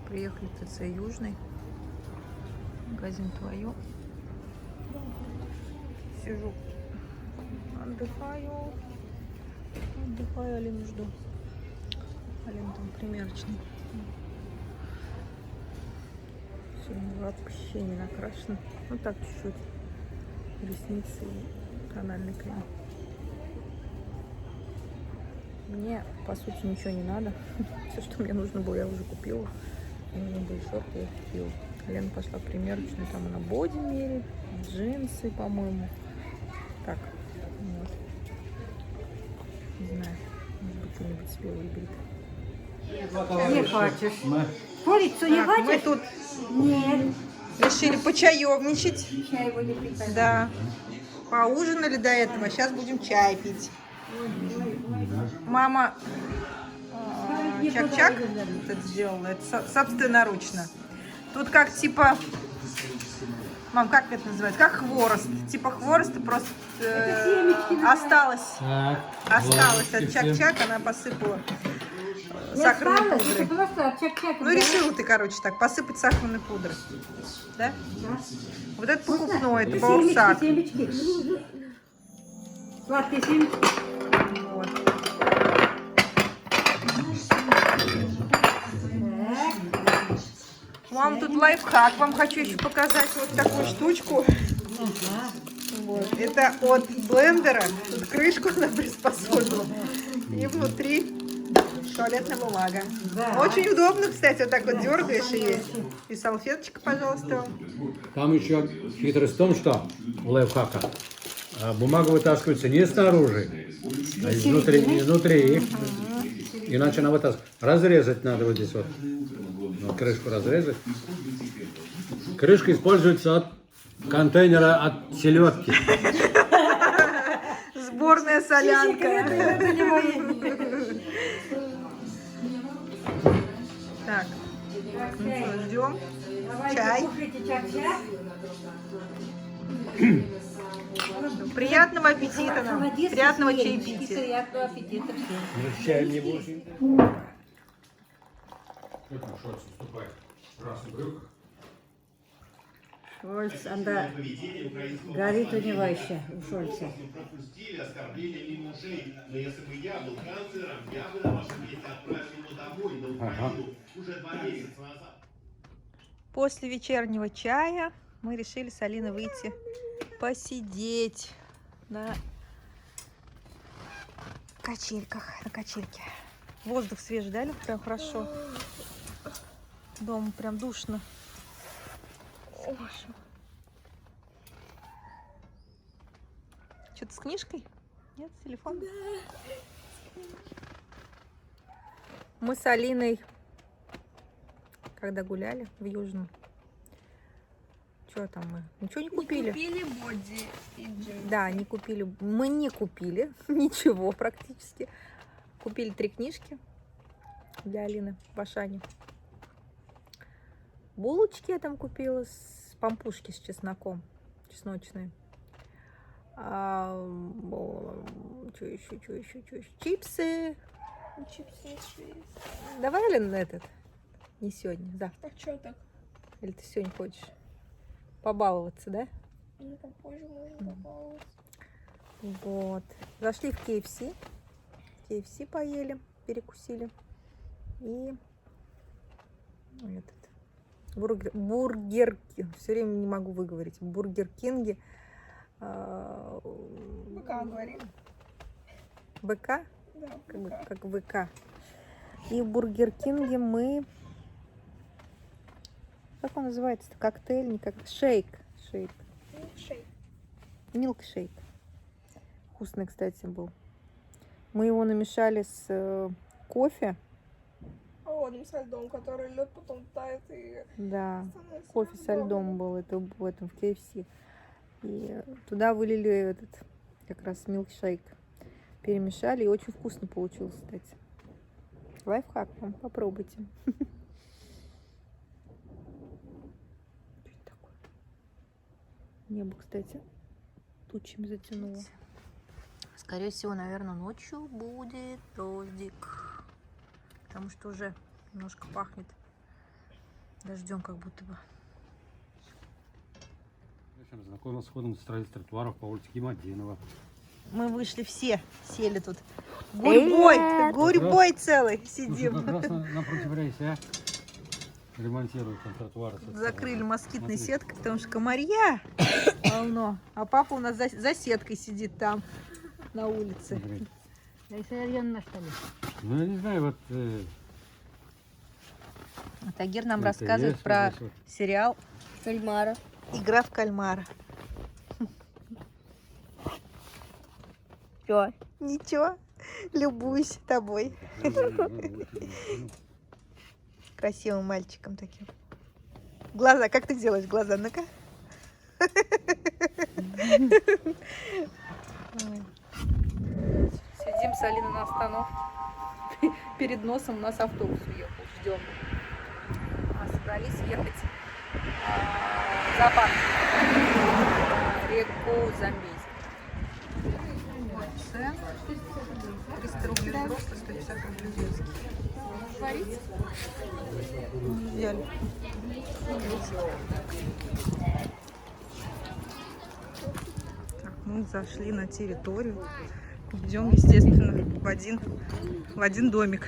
Приехали в ТЦ Южный. Магазин твое. Сижу. Отдыхаю. Алину жду. Алина там примерочный. Сегодня вообще не накрашена. Ну так чуть-чуть. Ресницы и тональный крем. Мне, по сути, ничего не надо. Все, что мне нужно было, я уже купила. Мне нужны были шорты, я купила. Лена пошла в примерочную, там она боди мерит, джинсы, по-моему. Так, вот. Не знаю, может быть, что-нибудь себе выберет. Не хочешь? Курицу не хочешь? Мы тут Нет. решили почаевничать. Чай будем пить. Да. Поужинали до этого, сейчас будем чай пить. Мама чак-чак это сделала, это собственноручно. Тут как типа, мам, как это называется? Как хворост. Типа хвороста просто осталось. Осталось от чак-чак, она посыпала сахарной пудрой. Ну, решила ты, короче, так, посыпать сахарной пудрой. Да? Вот это покупное, это баурсак. Семечки. Сладкие семечки. Вот. Мам, тут лайфхак. Вам хочу еще показать вот такую штучку. Вот. Это от блендера. Тут крышку она приспособила. И внутри туалетная бумага. Да. Очень удобно, кстати, вот так вот дергаешь и салфеточка, пожалуйста. Там еще хитрость в том, что у лайфхака бумага вытаскивается не снаружи, а изнутри. Иначе она вытаскивается. Разрезать надо вот здесь вот. Вот крышку разрезать. Крышка используется от контейнера от селедки. Сборная солянка. Так, ну что, ждем. Чай. Приятного аппетита нам. Приятного чаепития. Приятного аппетита всем. Чаем не будем. Что там Шольц выступает? Раз в брюках. Шольц, анда горит у него еще, у Шольца. Пропустили оскорбление мимо ушей. Но если бы я был канцлером, я бы на вашем месте отправил его домой, на Украину, уже 2 месяца назад. После вечернего чая мы решили с Алиной выйти посидеть на качельках, на качельке. Воздух свежий, да, Люк? Прям хорошо. Дома прям душно. Что-то с книжкой? Нет, с телефоном? Мы с Алиной, когда гуляли в Южном, что там мы? Ничего не купили. Купили боди и джинсы. Да, не купили. Мы не купили ничего практически. Купили 3 книжки для Алины в Ашане. Булочки я там купила с пампушки с чесноком. Чесночные. Что еще? Чипсы. Чипсы есть. Давай, Алина, этот. Не сегодня, завтра. А что так? Или ты сегодня хочешь побаловаться, да? Ну, попозже можно побаловаться. Вот. Зашли в KFC. KFC поели, перекусили. И этот бургер Кинг. Все время не могу выговорить. Бургер Кинги. ВК говорим. ВК? Да, Как ВК. И в Бургер Кинге мы... Как он называется-то? Коктейль? Не как... Шейк. Шейк. Милкшейк. Вкусный, кстати, был. Мы его намешали с кофе. Холодным со льдом, который лед потом тает и Да, становится кофе со льдом был. Это в этом, в KFC. И туда вылили этот, как раз милкшейк. Перемешали, и очень вкусно получилось, кстати. Лайфхак вам, попробуйте. Что такое? Небо, кстати, тучами затянуло. Скорее всего, наверное, ночью будет дождик. Потому что уже немножко пахнет Дождем как будто бы. Знакомил с ходом строить тротуаров по улице Гимадинова. Мы вышли все, сели тут. Гурьбой целый Слушай, сидим. как раз напротив рейса ремонтируют там тротуары. Закрыли москитной сеткой, потому что комарья полно. А папа у нас за сеткой сидит там, на улице. На столе. Ну, я не знаю, вот... Тагир нам это рассказывает есть про вот здесь вот. сериал Кальмара. «Игра в кальмара». Чё? Ничего, любуюсь тобой. Красивым мальчиком таким. Глаза, как ты делаешь глаза? Ну-ка. Сидим с Алиной на остановке. Перед носом у нас автобус уехал. Ждем. Собрались ехать в зоопарк. Реку Замбийск. Вот цен. 300 рублей взрослый, 150 рублей детский. Говорить? Взяли. Так, мы зашли на территорию. Идем, естественно, в один домик,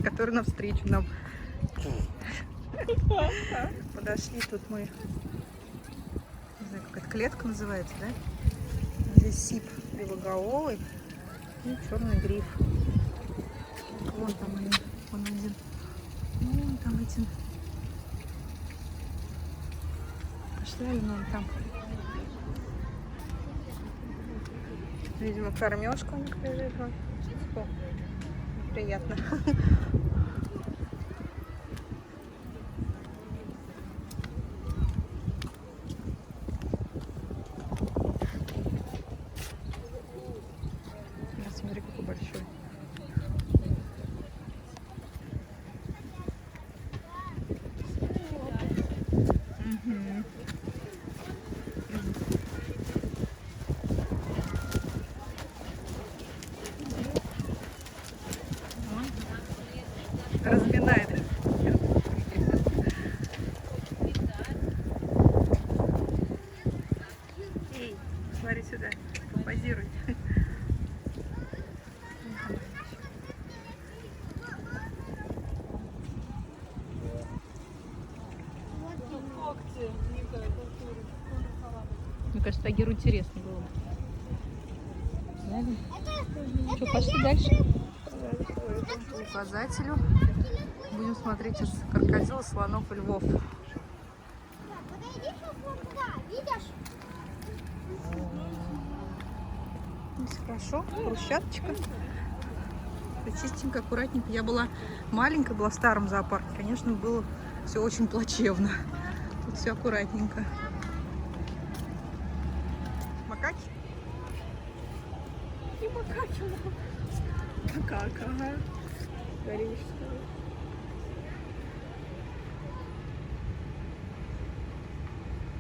который навстречу нам. Подошли, тут мы, не знаю, как эта клетка называется, да? Здесь сип белоголовый и черный гриф. Вон там они, вон один. Вон там эти. Пошли ли нам там? Видимо, кормежка у них лежит. О, приятно. Смотри, какой большой. Разминает. Эй, смотри сюда, позируй. Мне кажется, Тагиру интересно было. Что, пошли дальше? К указателю. Будем смотреть сейчас крокодилов, слонов и львов. Здесь хорошо, брусчаточка. Чистенько, аккуратненько. Я была маленькая, была в старом зоопарке. Конечно, было все очень плачевно. Тут все аккуратненько. Макаки? И макаки. Макака, ага. Горишь.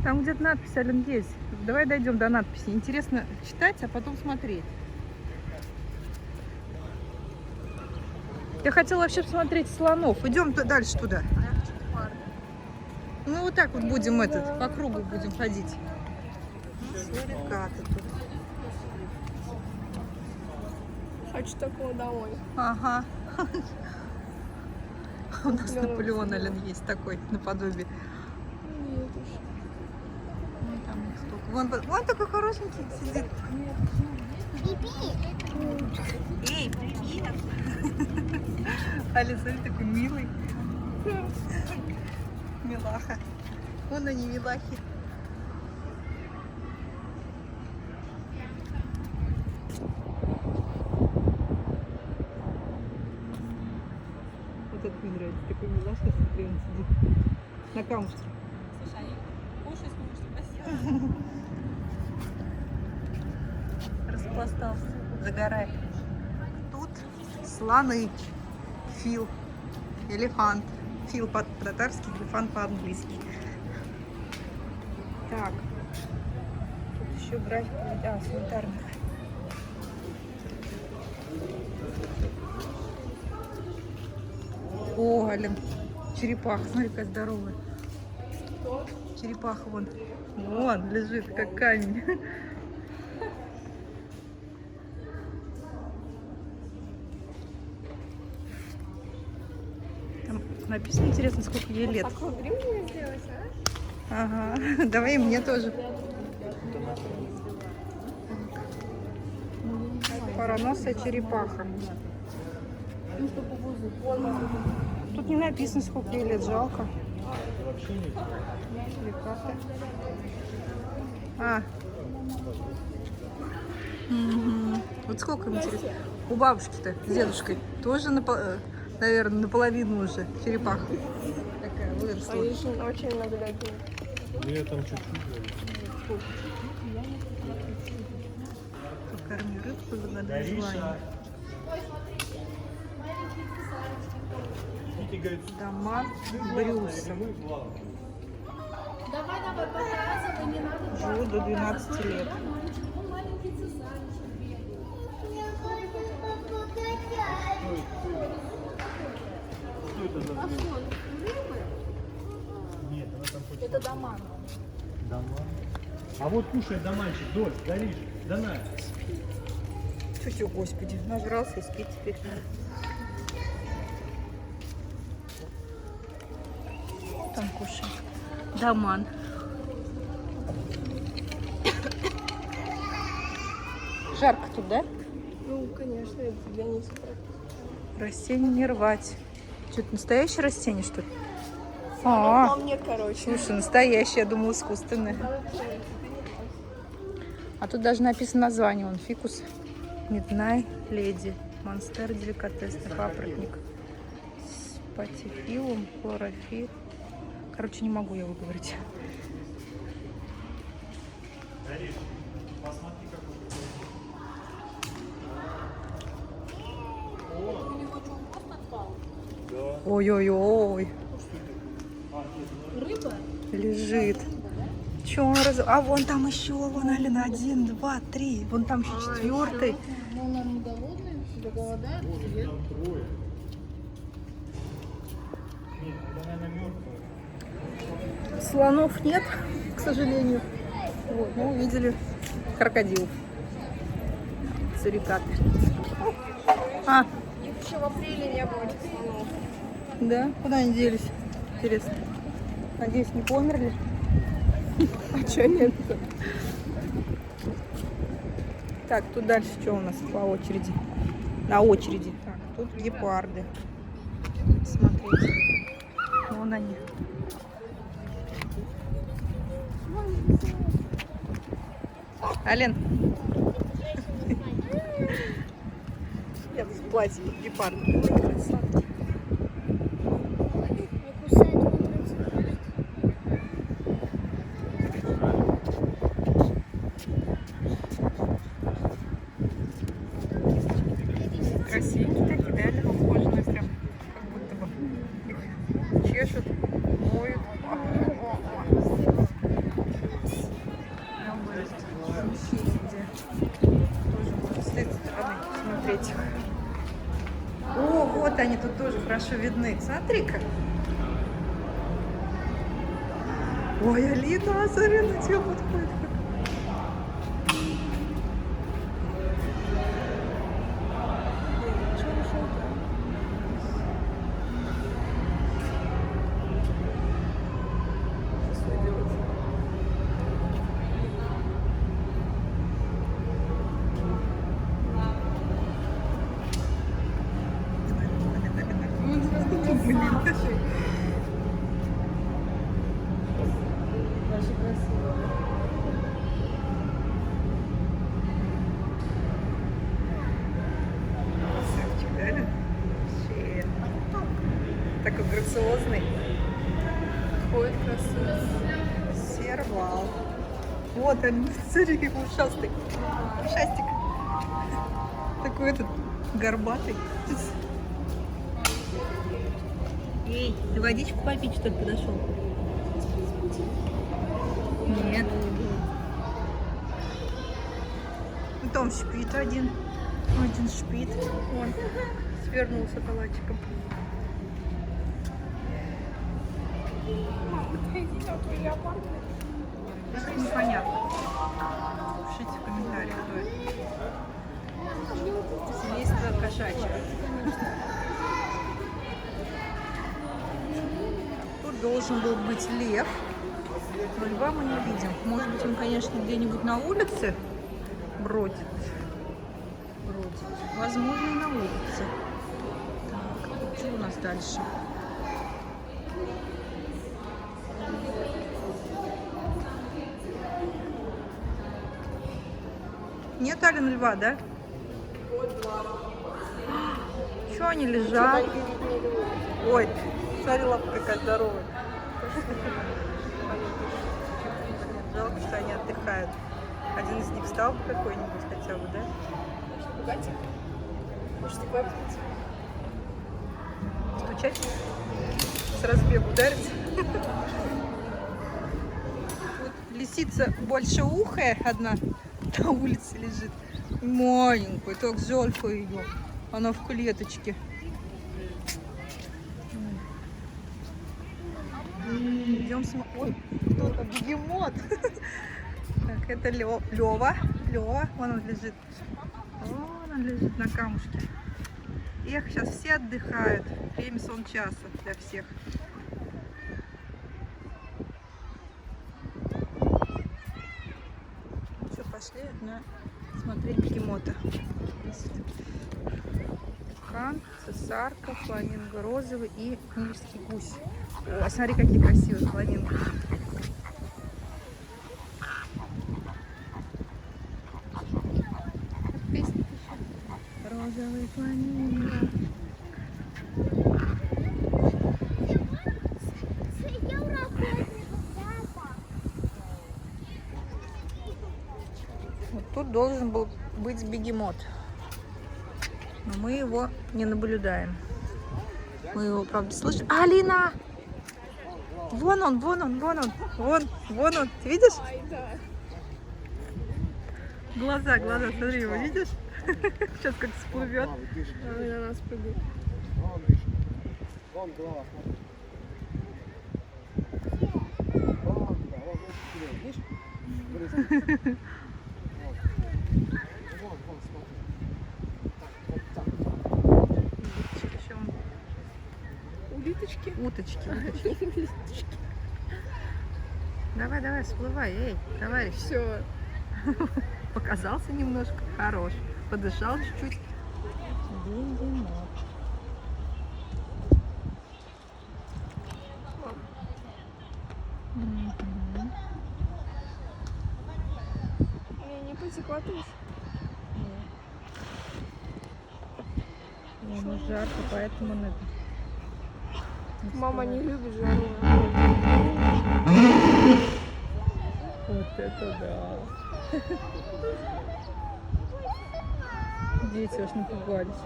Там где-то надпись, Ален, есть. Давай дойдем до надписи. Интересно читать, а потом смотреть. Я хотела вообще посмотреть слонов. Идем дальше туда. Ну вот так вот будем по кругу будем ходить. Сурикаты тут. Хочу такого домой. Ага. У нас Наполеон, Ален, есть такой, наподобие. Нет уж. Ну, там их столько. Вон такой хорошенький сидит. Эй, привет! Ален, смотри, такой милый. Милаха. Вон они, милахи. Вот это мне нравится. Такой милашка, смотри, он сидит на камушке. Слушай, они кушать спасибо. Распластался, загорает. Тут слоны. Фил. Элефант. Фил по-татарски, элефант по-английски. Так. Тут еще брать санитарных. О, Ален. Черепаха, смотри, какая здоровая. Черепаха вон. Вон лежит, как камень. Там написано, интересно, сколько ей лет. Такой грим мне сделать, а? Ага, давай и мне тоже. Пароносая черепаха. Тут не написано, сколько ей лет, жалко. Черепаха. А. Мгм. Вот сколько им интересно. У бабушки-то с дедушкой тоже, наверное, наполовину уже черепаха. Такая выросла. Очень много людей. Покорми рыбку, загадай желание. Дома Брюса. Живу до 12 лет. Это дома. А вот кушай, доманчик, Доль, горишь, да на. Тю-тю, господи, нажрался и спит теперь. Там кушает. Даман. Жарко тут, да? Ну, конечно, это для них. Растение не рвать. Что-то настоящее растение, что ли? Там нет, короче. Слушай, настоящее, я думала, искусственное. А тут даже написано название. Он фикус. Midnight Lady. Монстер деликатесный папоротник. Патифилум, хлорофилл. Короче, не могу я выговорить. Ой-ой-ой. Рыба? Лежит. Че он раз... А вон там еще, вон, Алина, 1, 2, 3. Вон там еще 4. Ну, он не голодный, если голодает, нет. Слонов нет, к сожалению. Вот, мы увидели крокодилов. Сурикаты. А, Их еще в апреле не было, этих слонов. да? Куда они делись? Интересно. Надеюсь, не померли? А что нет? Так, тут дальше что у нас по очереди? На очереди. Так, тут гепарды. Смотрите. Вон они. Ален. Я в платье под гепард. Красивенькие такие, да, Алена, ухоженные прям, как будто бы их чешут, моют. Тоже можно с этой стороны смотреть их. О, вот они тут тоже хорошо видны. Смотри-ка. Ой, Алина, смотри, на тебя подходит. Красавчик, да, Ален? Вообще. Такой грациозный. Ходит красиво. Сервал. Вот он, смотри, какой ушастый. Ушастик. Такой этот горбатый. Эй, ты водичку попить, что ли, подошел? Нет. Ну, там спит один. Один спит. Вон. Свернулся калачиком. Непонятно. Пишите в комментариях, кто это. Семейство кошачьих. Тут должен был быть лев, но льва мы не видим. Может быть, он, конечно, где-нибудь на улице бродит. Возможно, и на улице. Так, что у нас дальше? Нет, Алина, льва, да? Что они лежат? Ой, смотри, лапка какая здоровая. Жалко, что они отдыхают. Один из них встал бы какой-нибудь хотя бы, да? Пугать их? Может, стекло Стучать? С разбегу ударить? Вот лисица большеухая одна на улице лежит. Маленькая, так жалко ее. Она в клеточке. Идем смотреть. Ой, кто-то бегемот. Так, это Лева. Лева, вон он лежит. Вон он лежит на камушке. Эх, сейчас все отдыхают. Время сон часа для всех. Все, пошли смотреть бегемота. Хан, цесарка, фламинго розовый и нильский гусь. О, смотри, какие красивые фламинго. Розовый фламинго. Вот тут должен был быть бегемот. Но мы его не наблюдаем. Мы его, правда, слышим. Алина! Вон он. Вон, он. Ты видишь? Глаза, смотри, его видишь? Сейчас как всплывет. на нас прыгает. Вон голова, смотри. Улиточки. Уточки. Давай, всплывай, эй, товарищ. Все. Показался немножко, хорош. Подышал чуть-чуть. Бегемот. Не потекла ты? Ему жарко, поэтому надо. Мама не любит жару. Вот это да. Дети уж напугались.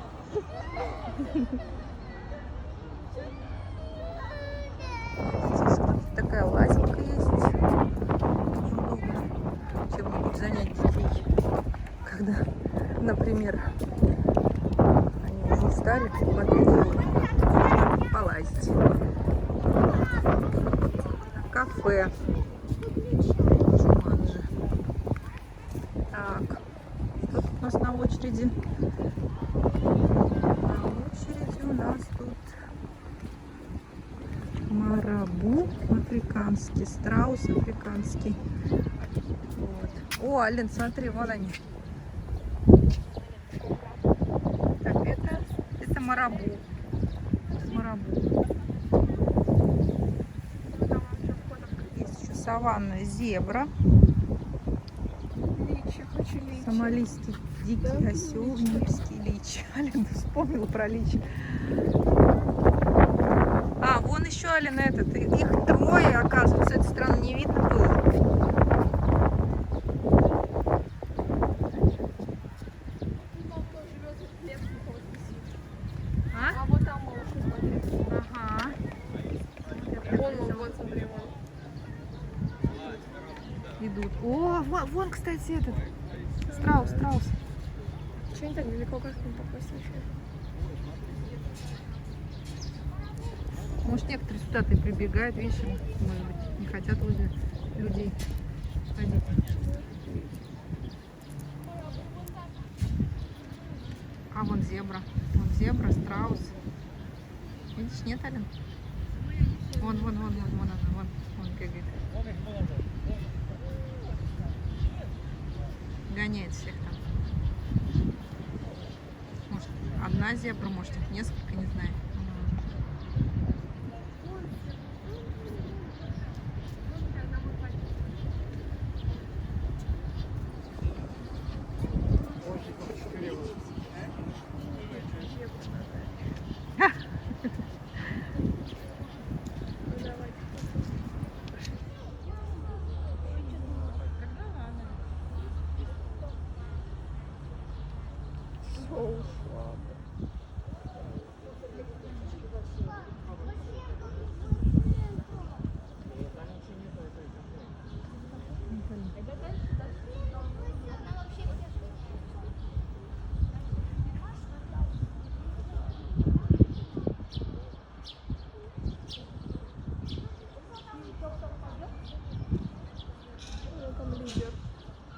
Здесь такая лазинка есть. Удобно. Чем-нибудь занять детей. Когда, например, они уже устали смотреть, полазить. Кафе. Джуманджи. Так. Что тут у нас на очереди? На очереди у нас тут марабу африканский, страус африканский. Вот. О, Алин, смотри, вон они. Так, это марабу. Марабу. Есть еще саванная зебра. Личи, хочу личи. Сомалийский дикий осел, нильский лич. Алина вспомнила про лич. А, вон еще, Алина, этот. Их трое, оказывается, с этой стороны не видно было. А? А вот там малыши, смотри. Ага. Вон, смотри, вон. Идут. О, вон, кстати, этот. Страус. Че они так далеко, как не попасть вообще? Может, некоторые сюда-то и прибегают, видишь, может быть. хотят возле людей ходить. А вон зебра. Вон зебра, страус. Видишь, нет, Ален? Вон она, вон бегает. Гоняет всех там. Может, одна зебра, может, их несколько, не знаю.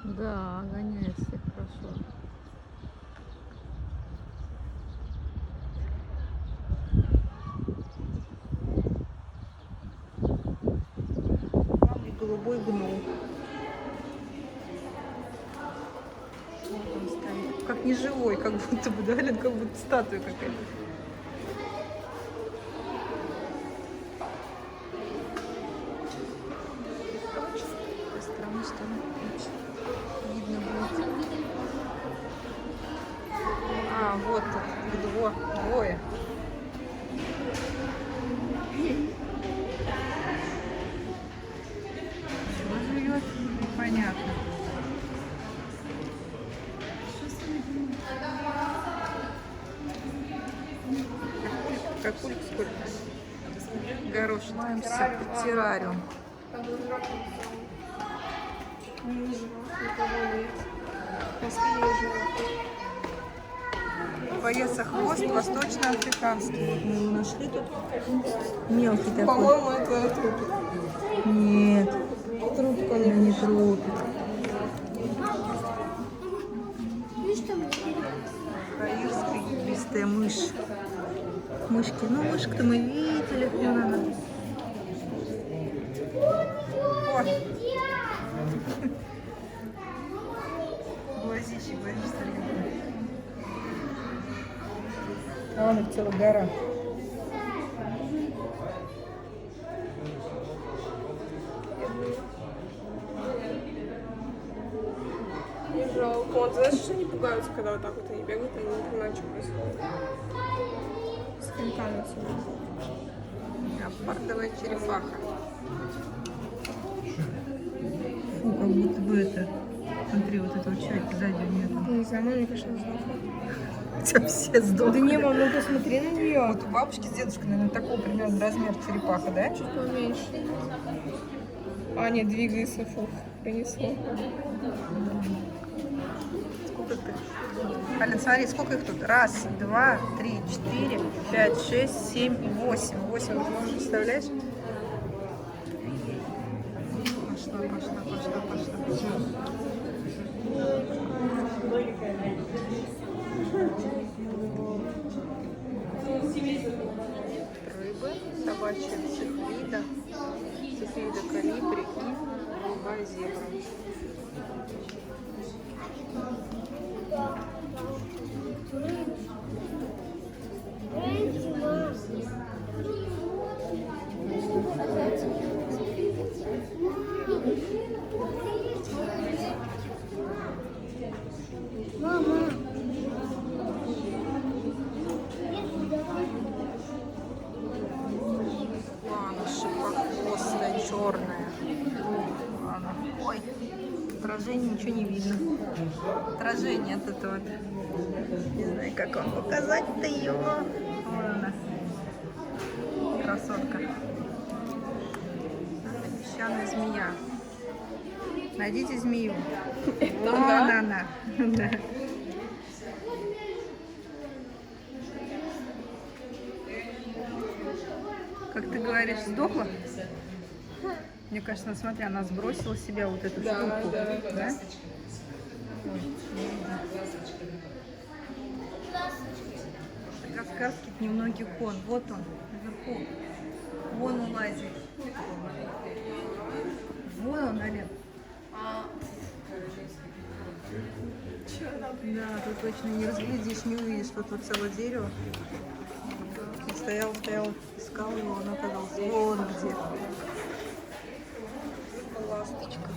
Да, гоняет всех хорошо. Голубой гнул. Вот он стоит. Как неживой, как будто бы, да, Лен, как будто статуя какая-то. Странно, что ли? Видно будет. А, вот их двое. Чего живет? Непонятно. Какулька сколько? Горошек. Террариум. Пояса хвост восточноафриканский. Мы его нашли тут. Мелкий такой. По-моему, это трупик. Нет, Трубка это не трупик. Каирская ядовитая мышь. Мышки. Ну, мышек-то мы видели. Вон она. О! Глазище, а вон их целая гора. Не жалко. Вот, знаешь, что они пугаются, когда вот так вот они бегают, они не понимают, что происходит. С коньками все. Леопардовая черепаха. Фу, как будто бы это... Смотри, вот этого человека сзади нет. Не знаю, мама, мне кажется, сдохла. Хотя все сдохли. Да не, мам, ну посмотри на нее. Вот у бабушки с дедушкой, наверное, такого примерно размер черепаха, да? Чуть поменьше. А, нет, двигается, фух, принесло. Сколько ты? Ален, смотри, сколько их тут? Раз, два, три, четыре, пять, шесть, семь, восемь. 8, ты можешь представлять? Пошла. Рыбы, собачья цихлида, калибри и голубая зебра. Она шипохвостая, черная. Ладно. Ой, отражение ничего не видно. Отражение от этого. Не знаю, как вам показать-то ее. Вон она. Красотка. Песчаная змея. Найдите змею. Вон она. Да. Как ты говоришь, сдохла? Мне кажется, ну, смотри, она сбросила с себя вот эту Да, штуку. да. Да? Кавказский дневной геккон. Вот он, наверху. Вон он лазит. Вон он, Ален. Да, тут точно не разглядишь, не увидишь. Тут вот целое дерево. Стоял, искал его, он оказался. Вон где. Ласточка.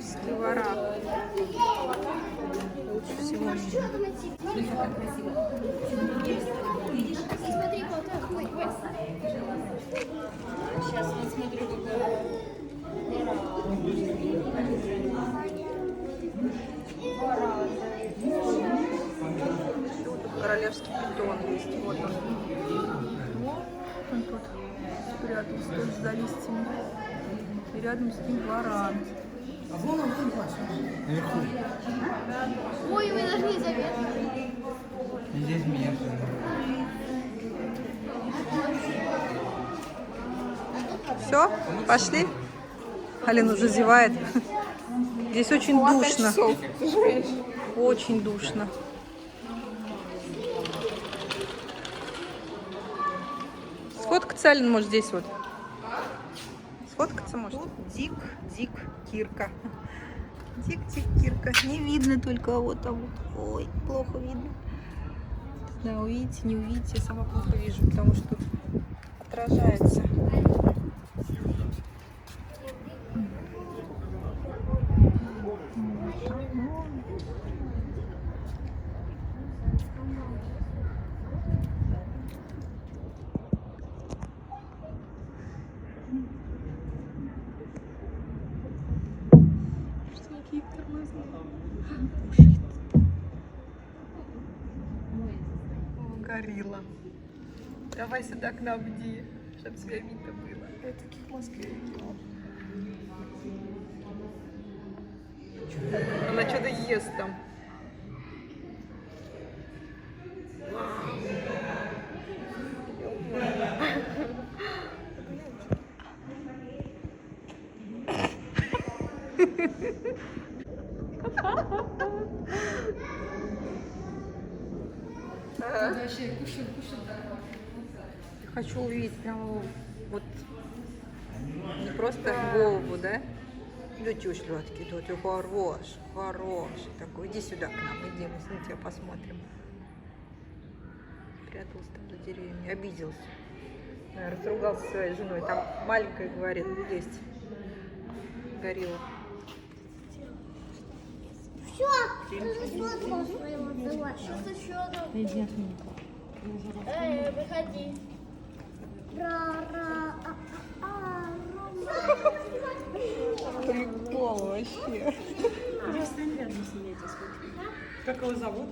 Скивара. Лучше всего. Смотри, потом. Ой, ой. Сейчас вот смотрю, Вот тут королевский питон есть. Вот он. Он тут спрятался тут за листьями. И рядом с ним варан. Ой, вы даже не заметили. Здесь место. Все, пошли. Алина уже зевает. Здесь очень душно. Очень душно. Сфоткаться, Алина, может, здесь вот. Сфоткаться может. Дик, Кирка. Дик, Кирка. Не видно только вот там вот. Ой, плохо видно. Да, увидите, не увидите, я сама плохо вижу, потому что тут отражается. Горилла. Давай сюда к нам иди, чтобы тебя видно было. Я таких в Москве видела. Она что-то ест там. Я хочу увидеть прямо вот не просто голову, да? Да чушь, Лётки, да ты хороший. Такой, иди сюда к нам, иди, мы на тебя посмотрим. Прятался там за деревьями, обиделся. Разругался со своей женой. Там маленькая, говорит, есть горилла. Все, ты же сфоткал своего дела. Что-то еще выходи. Прикол вообще. Как его зовут?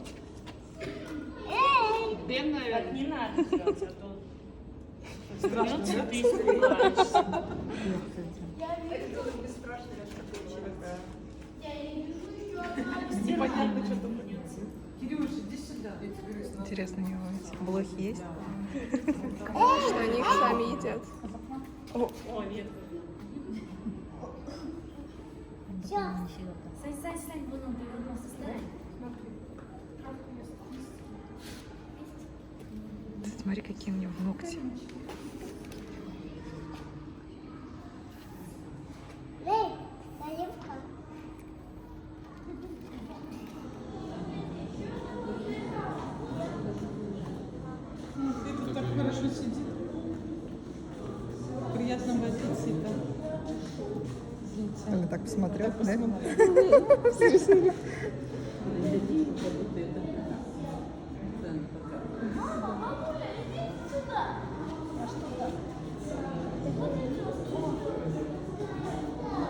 Эй! Не надо делать, а то страшно, ты испугаешься. Непонятно, что там будет. Кирюш, иди сюда. Интересно, у него эти блохи есть? Что они их сами едят. О, нет. Сань, вон он повернулся, стой. Смотри, какие у него ногти. Эй, наливка. Это так хорошо сидит. Приятно водиться и так. Оля так посмотрел, да?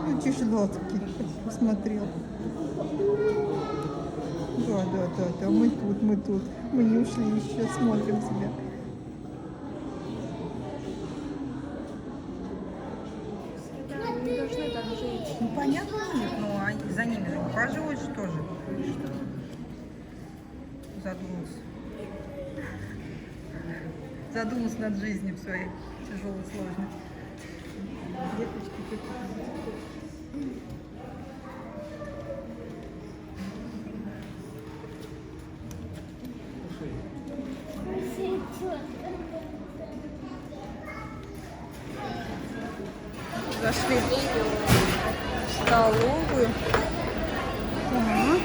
Ну, тише Лотки, посмотрел. Да, мы тут. Мы не ушли еще, смотрим тебя. Они должны так жить. Ну, понятно, нет, но за ними же ухаживают же тоже. задумался. Задумался над жизнью своей тяжелой, сложной. Зашли в столовую. Ага.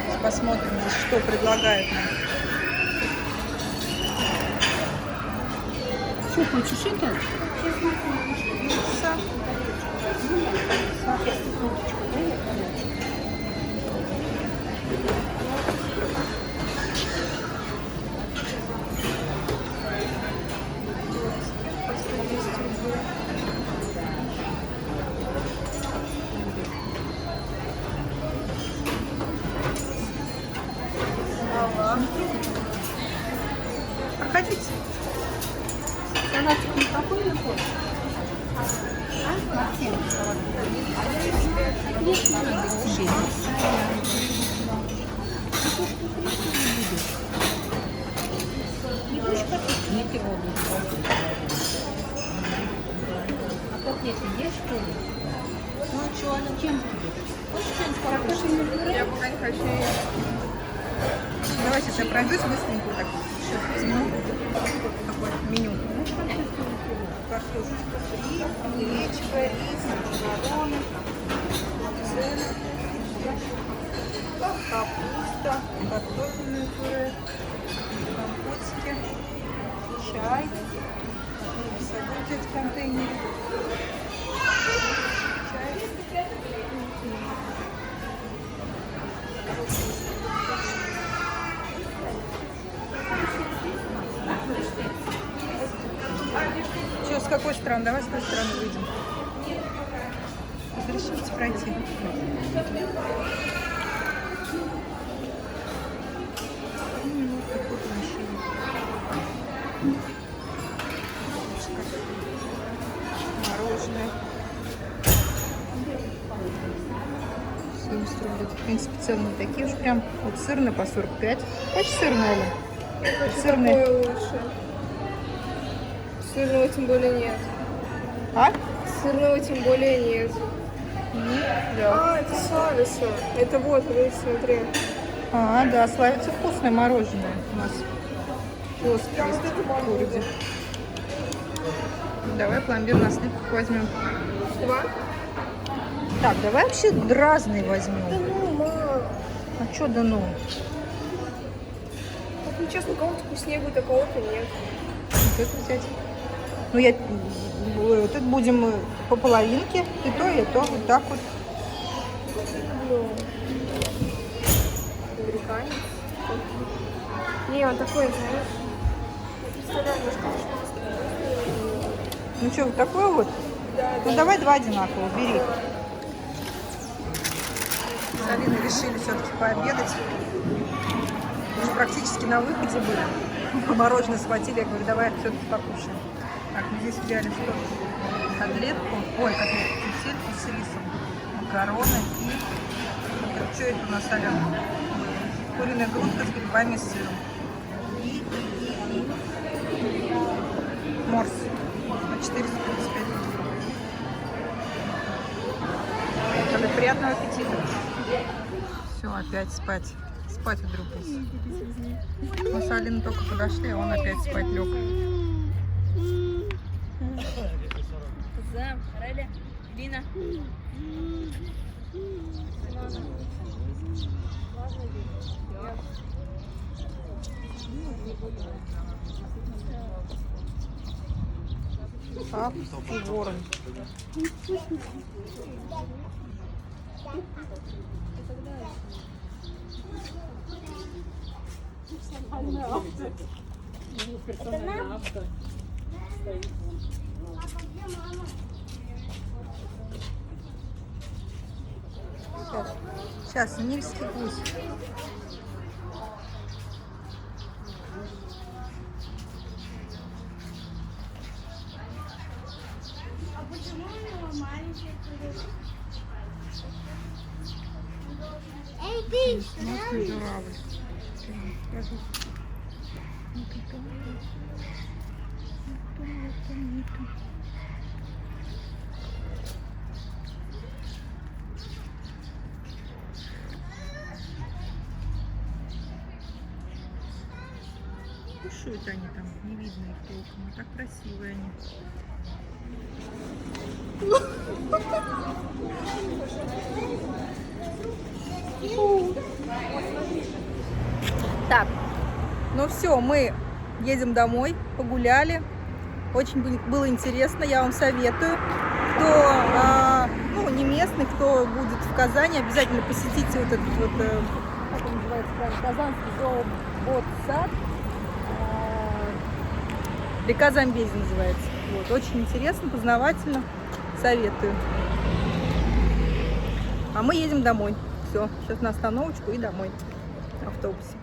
Сейчас посмотрим, что предлагают нам. Что хочешь это? Пицца. Проходите. Салатик никакой не хочешь? А котлеты есть, что ли? Ну, что, чем тебе? Хочешь чем с Я пока не хочу есть. Давайте я пройдусь быстренько так. Сейчас возьму такое меню. Картошечка фри, гречка, рис, макароны, цены, капуста, картофельное пюре, компотики, чай, садок взять в контейнере. Чай. Что, с какой стороны? Давай с какой стороны выйдем. Разрешите пройти. Мороженое. 70 рублей. В принципе, цены такие уж прям. Вот сырный по 45. Хочешь сырный, Оля? Сырный. Какое лучше? Сырного тем более нет. А? Сырного тем более нет. Да. А, это славица. Это вот, смотри. А, да, славится вкусное мороженое у нас. Плоское есть в городе. Давай пломбир на сливках возьмем. Два? Так, давай вообще разные возьмем. Да ну, мам. А что да ну? Вот нечестно, у кого-то вкуснее будет, а кого-то нет. Вот это взять. Ну, тут будем по половинке. И то, вот так вот. Ну, американец. Не, он такой, знаешь. Представляю, Ну что, вот такой вот? Ну, давай два одинаковых, бери. С Алиной решили все-таки пообедать. Уже практически на выходе были. Мороженое схватили, я говорю, давай все-таки покушаем. Так, мы здесь взяли что? Котлетку, кисельку с рисом, макароны и... Что это у нас, Алена? Куриная грудка с грибами и сыром. И морс на 435 рублей. Поехали. Приятного аппетита. Все, опять спать. Спать вдрубился. Мы с Алиной только подошли, а он опять спать лег. Лина. Пап и ворон. Сейчас, нильский гусь. А почему у него маленький крылышек? Эй, ты! Журавль. Кушают они там, не видно их толком, а так красивые они. Так, ну все, мы едем домой, погуляли. Очень было интересно, я вам советую. Кто ну, не местный, кто будет в Казани, обязательно посетите вот этот вот, как он называется, Казанский зообот-сад. Река Замбези называется. Вот, очень интересно, познавательно. Советую. А мы едем домой. Все, сейчас на остановочку и домой. На автобусе.